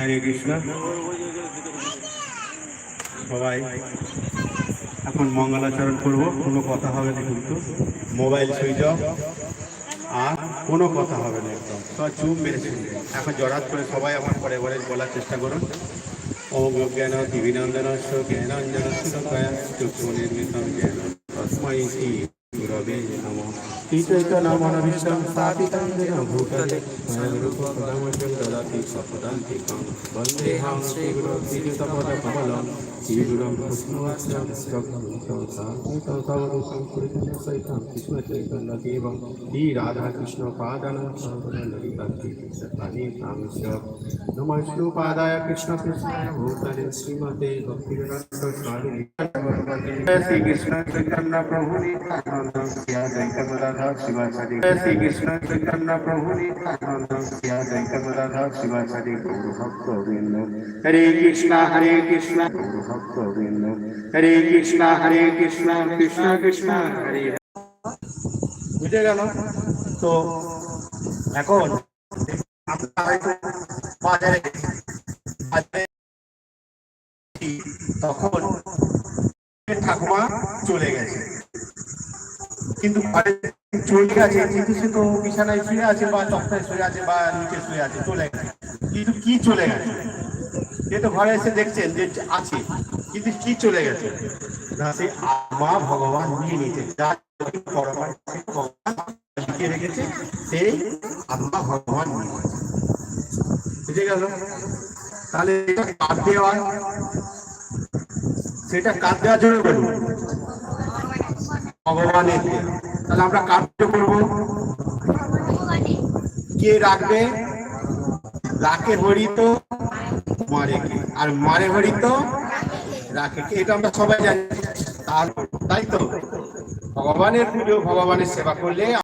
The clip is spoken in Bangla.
হরে কৃষ্ণ। সবাই এখন মঙ্গলাচরণ করব, কোনো কথা হবে না কিন্তু, মোবাইল সুইচ অফ, আর কোনো কথা হবে না, একদম সব চুপ মেরে শুনবে। এখন জড়াত করে সবাই আমার পরে পরে বলার চেষ্টা করুন। ওম জ্ঞান দিবিনন্দনস্য জ্ঞানাঞ্জনস্য তয়া চক্ষুর্নির্মিতং জ্ঞান তস্मै শ্রী গুরবে নমঃ। শ্রীচৈতন্যমনভীষ্টং স্থাপিतं येन भूतले स्वयं रूपं पदमह्यं ददाति स्वपदान्तिकं। वन्देऽहं श्रीगुरुं श्रीयुतपदकमलं श्रीगुरुं वैष्णवं श्रीगुरुं साद्वैतं सावधूतं परिजनसहितं कृष्णचैतन्यदेवं श्रीराधाकृष्णपादानं सर्वललितान्तिसत्तानिकांश्च। नमः विष्णुपादाय कृष्णकृष्णाय भूतले श्रीमते भक्तिवेदान्त स्वामिने श्री कृष्ण चैतन्य प्रभु नित्यानंद श्री अद्वैत गदाधर शिवासादि श्री कृष्ण चैतन्य प्रभु नित्यानंद श्री अद्वैत गदाधर शिवासादि गौर भक्तवृंद। हरे कृष्णा गौर भक्तवृंद। हरे कृष्णा कृष्ण कृष्ण हरे। বুঝে গেল তো? এখন বাজারে তখন ঠাকুমা চলে গেছে, কিন্তু চলে গেছে কিন্তু সে তো বিছানায় শুয়ে আছে বা তক্তায় শুয়ে আছে বা নিচে শুয়ে আছে, চলে গেছে। কিন্তু কি চলে গেছে? সে তো ঘরে এসে দেখছেন যে আছে, কিন্তু কি চলে গেছে না, সে মা ভগবান নিয়ে নিতে যা লিখে রেখেছে সেই আত্মা ভগবান নিয়ে গেছে। বুঝে গেল? তাহলে এটা কার দেওয়া? সেটা কার দেওয়ার জন্য বলুন? ভগবানের দেওয়া। তাহলে আমরা কার্য করব, কে রাখবে? রাখে হরিত মারে কে, আর মারে হরিত রাখে কে, এটা আমরা সবাই জানি। তাই তো ভগবানের পুজো, ভগবানের সেবা করলে